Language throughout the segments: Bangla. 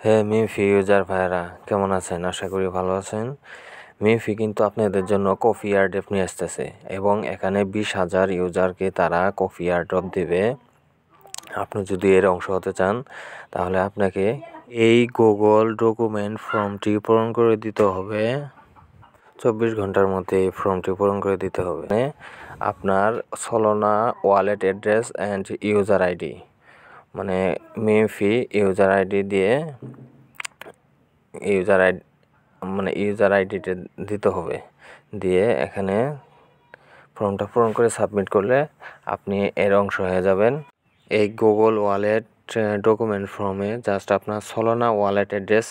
হ্যাঁ, মিফি ইউজার ভাইরা কেমন আছেন? আশা করি ভালো আছেন। মিফি কিন্তু আপনাদের জন্য কফি এয়ারড্রপ নিয়ে আসতেছে এবং এখানে 20,000 ইউজারকে তারা কফি এয়ারড্রপ দেবে। আপনি যদি এর অংশ হতে চান তাহলে আপনাকে এই গুগল ডকুমেন্ট ফর্মটি পূরণ করে দিতে হবে। 24 ঘন্টার মধ্যে এই ফর্মটি পূরণ করে দিতে হবে। আপনার সলোনা wallet address and user ID মানে মিফি ইউজার আইডি দিয়ে ইউজার আইডিটা দিতে হবে। দিয়ে এখানে ফর্মটা পূরণ করে সাবমিট করলে আপনি এর অংশ হয়ে যাবেন। এই গুগল ওয়ালেট ডকুমেন্ট ফর্মে জাস্ট আপনার সলোনা ওয়ালেট অ্যাড্রেস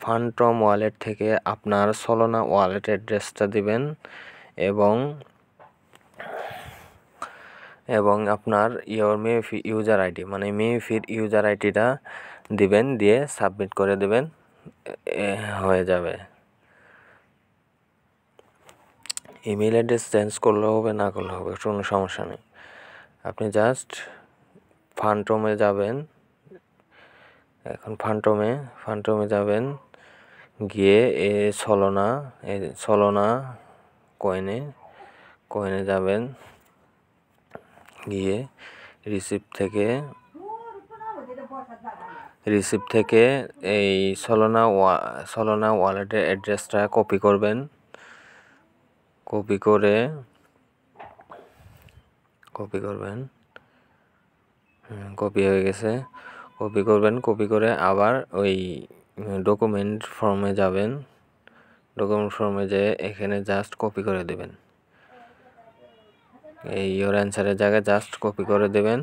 ফান্টম ওয়ালেট থেকে আপনার সলোনা ওয়ালেট অ্যাড্রেসটা দিবেন এবং আপনার মিফি ইউজার আইডি মানে মিফির ইউজার আইডিটা দিবেন, দিয়ে সাবমিট করে দেবেন, হয়ে যাবে। ইমেল অ্যাড্রেস চেঞ্জ করলেও হবে, না করলেও হবে, কোনো সমস্যা নেই। আপনি জাস্ট ফান্টমে যাবেন। এখন ফান্টমে যাবেন, গিয়ে সলোনা কয়েনে যাবেন, গিয়ে রিসিপ্ট থেকে এই সলোনা ওয়ালেটের অ্যাড্রেসটা কপি করবেন। কপি হয়ে গেছে। কপি করে আবার ওই ডকুমেন্ট ফর্মে যাবেন। ডকুমেন্ট ফর্মে যেয়ে এখানে জাস্ট কপি করে দেবেন। এই ইওর অ্যান্সারের জায়গায় জাস্ট কপি করে দেবেন।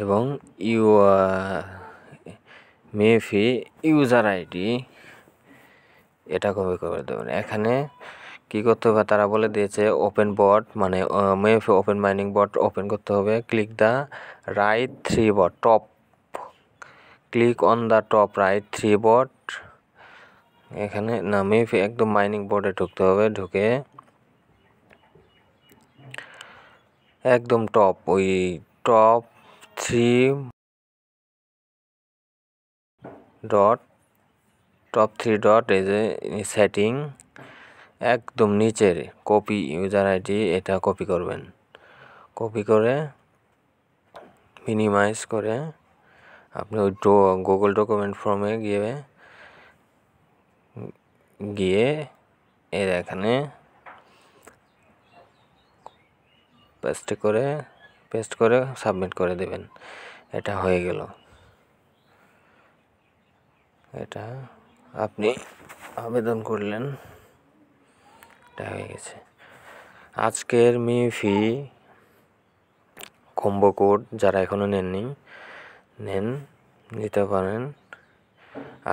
এবং মিফি ইউজার আইডি এটা কপি করে দেবেন। এখানে কি করতে হবে তারা বলে দিয়েছে, ওপেন বট মানে মিফি ওপেন মাইনিং বট ওপেন করতে হবে। Click on the top right 3 বট। এখানে না, মিফি একদম মাইনিং বোর্ডে ঢুকতে হবে। ঢুকে একদম টপ 3 ডট এই যে সেটিং একদম নিচের কপি ইউজার আইডি, এটা কপি করবেন। কপি করে মিনিমাইজ করে আপনি ওই গুগল ডকুমেন্ট ফর্মে গিয়ে এর এখানে পেস্ট করে সাবমিট করে দেবেন। এটা হয়ে গেল। এটা আপনি আবেদন করলেন, এটা হয়ে গেছে। আজকের মিফি কম্বো কোড যারা এখনো নিতে পারেন।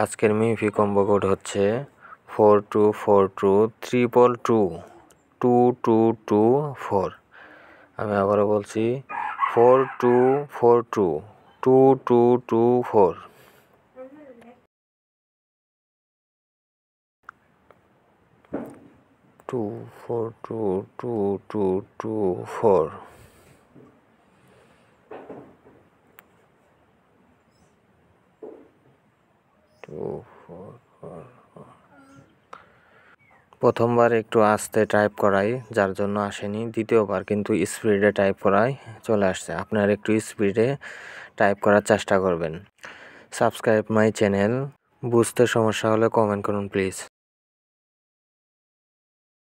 আজকের মিফি কম্বো কোড হচ্ছে 4242222224। আমি আবারও বলছি 42422224। প্রথমবার একটু আস্তে টাইপ করাই, যার জন্য আসেনি। দ্বিতীয়বার কিন্তু স্পিডে টাইপ করাই চলে আসছে। আপনার একটু স্পিডে টাইপ করার চেষ্টা করবেন। Subscribe my channel. বুঝতে সমস্যা হলে কমেন্ট করুন প্লিজ।